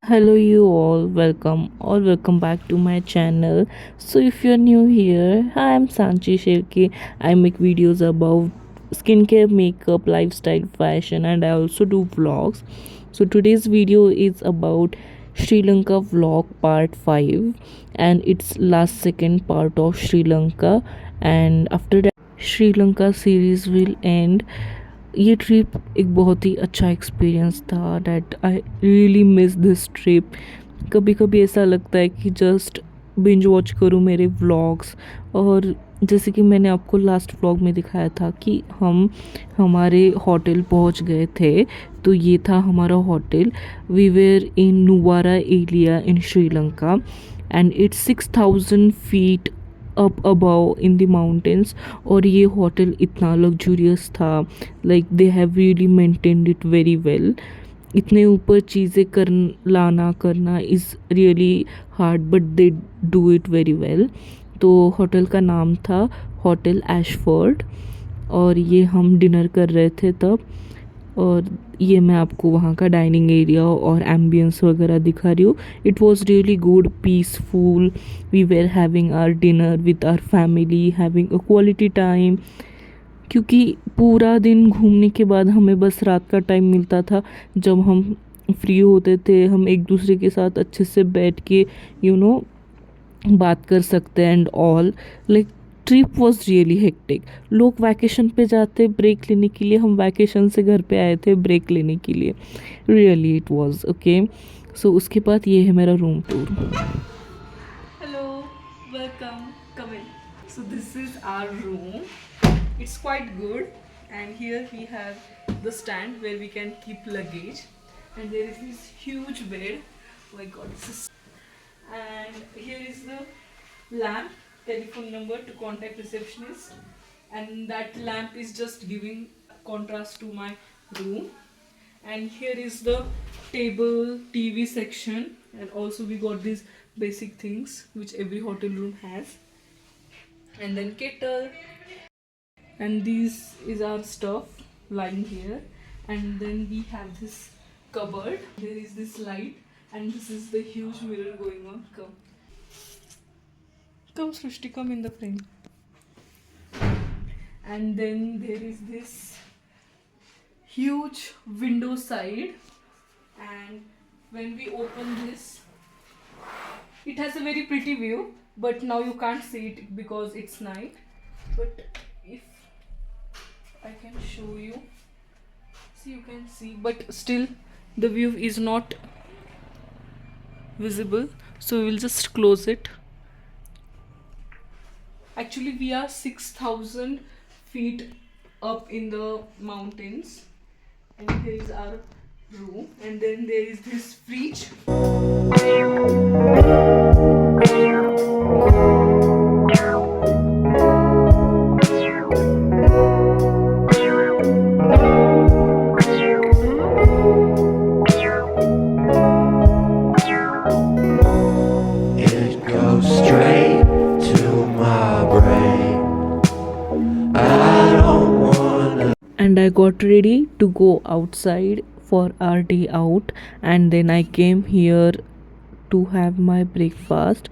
Hello, you all. Welcome back to my channel. So, if you're new here, hi, I'm Sanchi Sherke. I make videos about skincare, makeup, lifestyle, fashion, and I also do vlogs. So, today's video is about Sri Lanka vlog part 5, and it's last second part of Sri Lanka. And after that, Sri Lanka series will end. ये trip एक बहुत ही अच्छा experience था that I really miss this trip. कभी कभी ऐसा लगता है कि जस्ट बिंज वॉच करूँ मेरे व्लॉग्स। और जैसे कि मैंने आपको लास्ट व्लॉग में दिखाया था कि हम हमारे होटल पहुंच गए थे, तो ये था हमारा hotel. We were in Nuwara Eliya in Sri Lanka and it's 6,000 feet up above in the mountains. और ये होटल इतना लग्जूरियस था, like they have really maintained it very well. इतने ऊपर चीज़ें लाना करना is really hard, but they do it very well. तो होटल का नाम था होटल एशफोर्ड, और ये हम डिनर कर रहे थे तब। और ये मैं आपको वहाँ का डाइनिंग एरिया और एम्बियंस वगैरह दिखा रही हूँ। It was really good, peaceful. We were having our dinner with our family, having a quality time. क्योंकि पूरा दिन घूमने के बाद हमें बस रात का टाइम मिलता था जब हम फ्री होते थे। हम एक दूसरे के साथ अच्छे से बैठ के बात कर सकते हैं and all. Like trip was really hectic. लोग वैकेशन पे जाते ब्रेक लेने के लिए, हम वैकेशन से घर पे आए थे ब्रेक लेने के लिए। Really it was okay. So उसके बाद ये है मेरा room tour. Hello, welcome, come in. So this is our room. It's quite good, and here we have the stand where we can keep luggage, and there is this huge bed. Oh my god, this is. And here is the lamp, telephone number to contact receptionist, and that lamp is just giving contrast to my room. And here is the table, TV section, and also we got these basic things which every hotel room has. And then kettle, and this is our stuff lying here. And then we have this cupboard, there is this light, and this is the huge mirror going on. Come Srishti, come in the frame. And then there is this huge window side, and when we open this, it has a very pretty view, but now you can't see it because it's night. But if I can show you, see, you can see, but still the view is not visible, so we will just close it. Actually we are 6,000 feet up in the mountains, and here is our room. And then there is this fridge. It goes straight to my brain. I don't wanna. And I got ready to go outside for our day out, and then I came here to have my breakfast.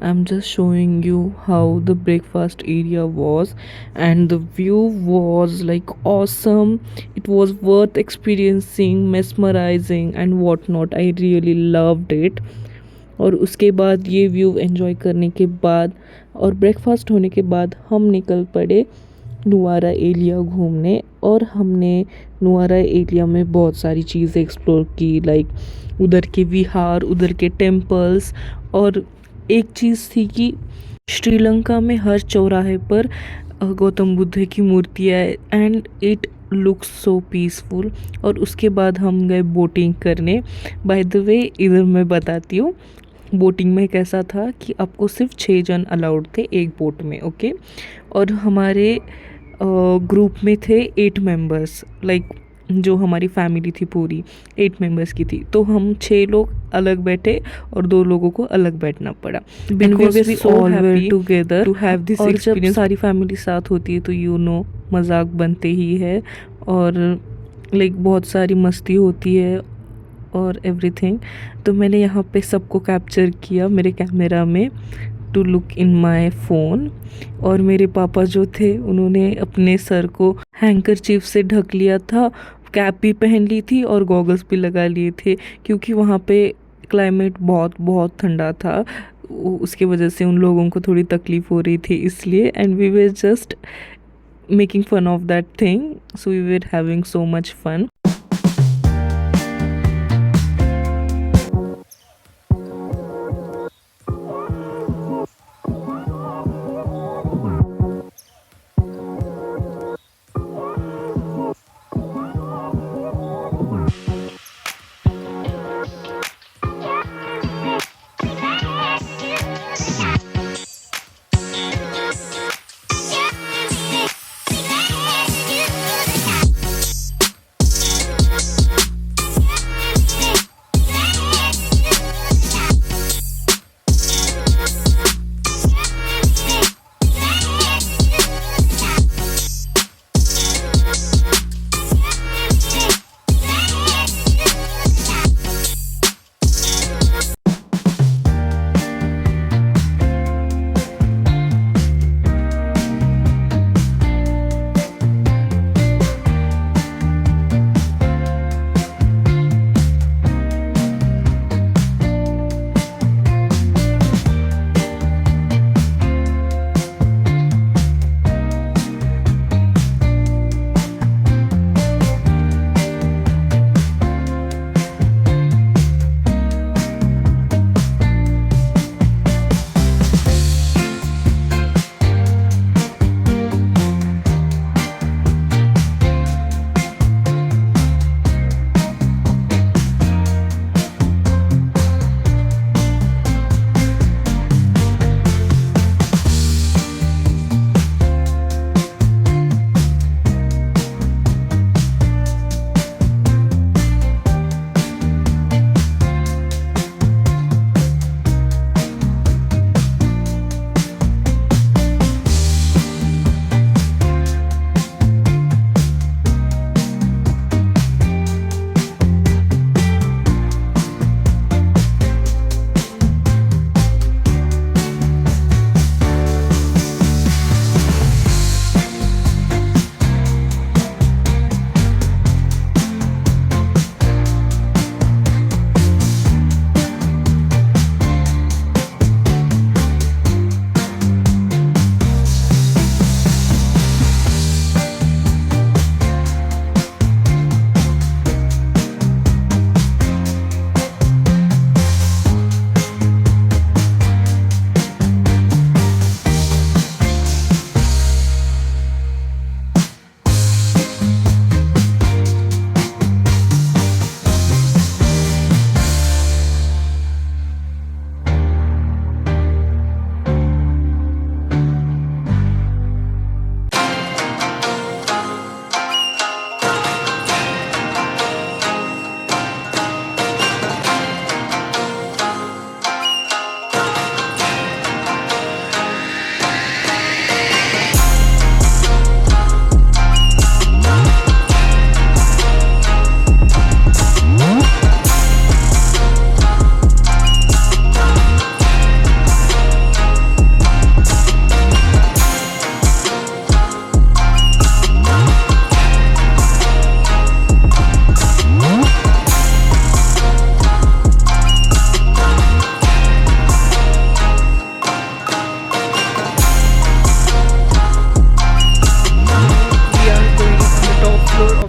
I'm just showing you how the breakfast area was, and the view was like awesome. It was worth experiencing, mesmerizing, and whatnot. I really loved it. और उसके बाद ये view enjoy करने के बाद और breakfast होने के बाद हम निकल पड़े नुवारा एलिया घूमने। और हमने नुवारा एलिया में बहुत सारी चीज़ें एक्सप्लोर की, लाइक उधर के विहार, उधर के टेम्पल्स। और एक चीज़ थी कि श्रीलंका में हर चौराहे पर गौतम बुद्ध की मूर्तियाँ है, and it looks so peaceful. और उसके बाद हम गए बोटिंग करने। बाय द वे इधर मैं बताती हूँ बोटिंग में कैसा था कि आपको सिर्फ 6 जन अलाउड थे एक बोट में, ओके। और हमारे ग्रुप में थे 8 मेंबर्स, लाइक जो हमारी फैमिली थी पूरी 8 मेंबर्स की थी। तो हम 6 लोग अलग बैठे और 2 लोगों को अलग बैठना पड़ा, because we all happy together to have this experience. जब सारी फैमिली साथ होती है तो मजाक बनते ही है, और लाइक बहुत सारी मस्ती होती है। और एवरीथिंग। तो मैंने यहाँ पे सबको कैप्चर किया मेरे कैमरा में to look in my phone. और मेरे पापा जो थे उन्होंने अपने सर को हैंकरचीफ से ढक लिया था, कैप भी पहन ली थी और गॉगल्स भी लगा लिए थे, क्योंकि वहाँ पे क्लाइमेट बहुत बहुत ठंडा था। उसके वजह से उन लोगों को थोड़ी तकलीफ़ हो रही थी इसलिए, and we were just making fun of that thing, so we were having so much fun.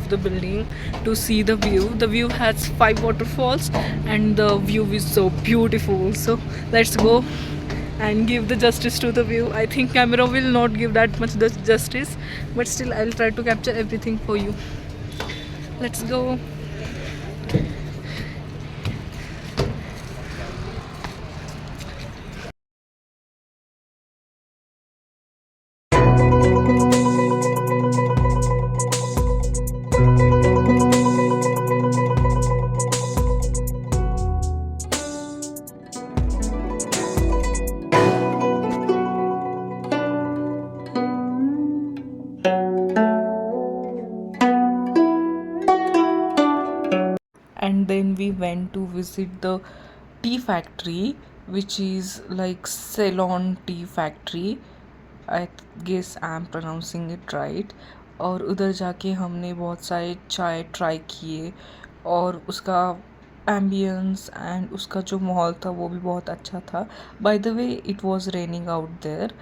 The building to see the view. The view has 5 waterfalls and the view is so beautiful. So let's go and give the justice to the view. I think camera will not give that much justice, but still I'll try to capture everything for you. Let's go. and then we went to visit the tea factory, which is like Ceylon tea factory. I guess I am pronouncing it right. और उधर जाके हमने बहुत सारे चाय try किए, और उसका एम्बियंस एंड उसका जो माहौल था वो भी बहुत अच्छा था. By the way it was raining out there,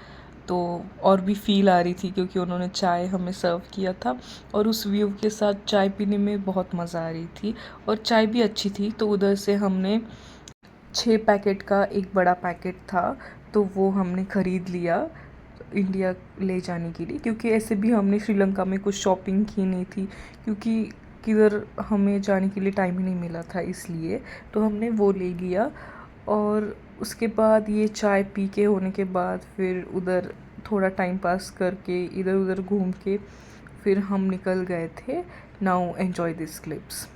तो और भी फील आ रही थी क्योंकि उन्होंने चाय हमें सर्व किया था, और उस व्यू के साथ चाय पीने में बहुत मज़ा आ रही थी, और चाय भी अच्छी थी. तो उधर से हमने 6 पैकेट का एक बड़ा पैकेट था, तो वो हमने ख़रीद लिया इंडिया ले जाने के लिए, क्योंकि ऐसे भी हमने श्रीलंका में कुछ शॉपिंग की नहीं थी, क्योंकि किधर हमें जाने के लिए टाइम ही नहीं मिला था, इसलिए तो हमने वो ले लिया. और उसके बाद ये चाय पी के होने के बाद फिर उधर थोड़ा टाइम पास करके इधर उधर घूम के फिर हम निकल गए थे. Now enjoy this clips.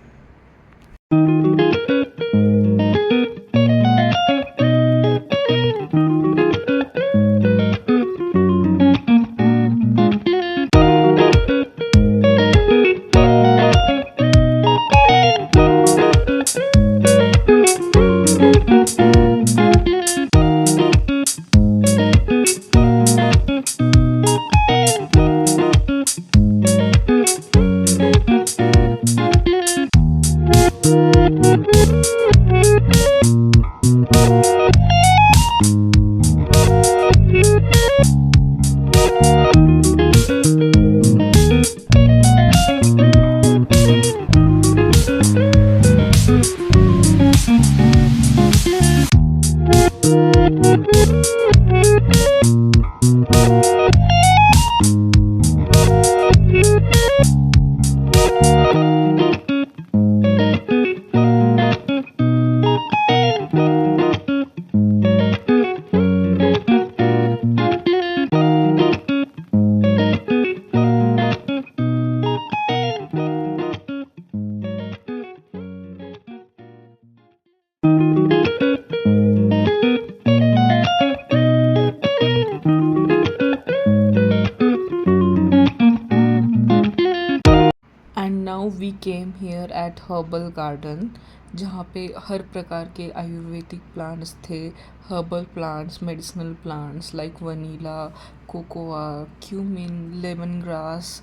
And now we came here at herbal garden, जहाँ पे हर प्रकार के आयुर्वेदिक प्लांट्स थे. Herbal plants, medicinal plants like vanilla, cocoa, cumin, lemon grass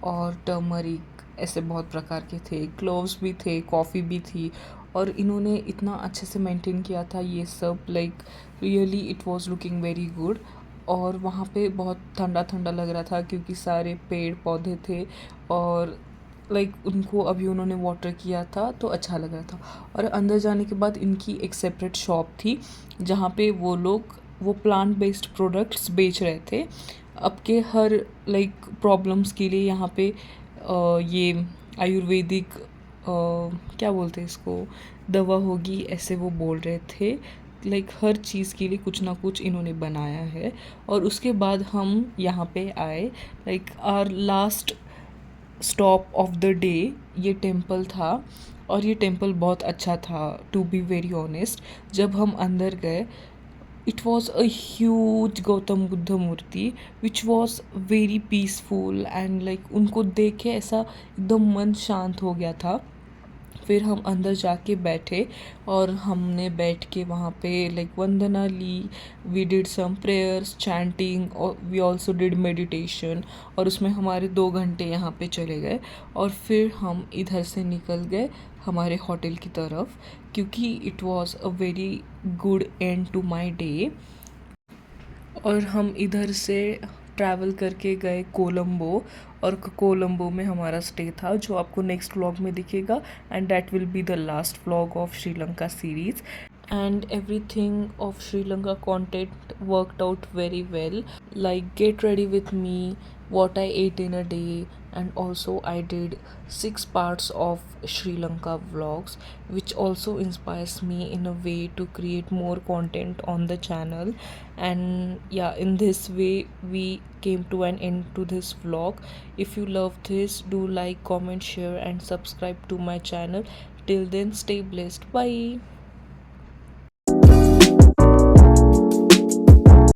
और टर्मरिक, ऐसे बहुत प्रकार के थे. क्लोव्स भी थे, कॉफ़ी भी थी, और इन्होंने इतना अच्छे से मेंटेन किया था ये सब. Like really it was looking very good. और वहाँ पे बहुत ठंडा ठंडा लग रहा था क्योंकि सारे पेड़ पौधे थे, और उनको अभी उन्होंने वाटर किया था तो अच्छा लग रहा था. और अंदर जाने के बाद इनकी एक सेपरेट शॉप थी जहाँ पे वो लोग वो प्लांट बेस्ड प्रोडक्ट्स बेच रहे थे. अब के हर प्रॉब्लम्स के लिए यहाँ पे ये आयुर्वेदिक क्या बोलते हैं इसको, दवा होगी, ऐसे वो बोल रहे थे. हर चीज़ के लिए कुछ ना कुछ इन्होंने बनाया है. और उसके बाद हम यहाँ पे आए. Our last stop of the day ये टेम्पल था, और ये टेम्पल बहुत अच्छा था टू बी वेरी ऑनेस्ट. जब हम अंदर गए, it was a huge Gautam Buddha murti which was very peaceful, and उनको देख के ऐसा एकदम मन शांत हो गया था. फिर हम अंदर जाके बैठे, और हमने बैठ के वहाँ पे वंदना ली. We did some prayers, chanting, और वी ऑल्सो डिड मेडिटेशन. और उसमें हमारे 2 घंटे यहाँ पे चले गए. और फिर हम इधर से निकल गए हमारे होटल की तरफ, क्योंकि it was a very good end to my day. और हम इधर से ट्रैवल करके गए कोलंबो, और कोलंबो में हमारा स्टे था जो आपको नेक्स्ट व्लॉग में दिखेगा. And that will be the last vlog of Sri Lanka series. And everything of Sri Lanka content worked out very well. Get ready with me, what I ate in a day, and also I did 6 parts of Sri Lanka vlogs, which also inspires me in a way to create more content on the channel. And yeah, in this way we came to an end to this vlog. If you love this, do like, comment, share and subscribe to my channel. Till then, stay blessed. Bye.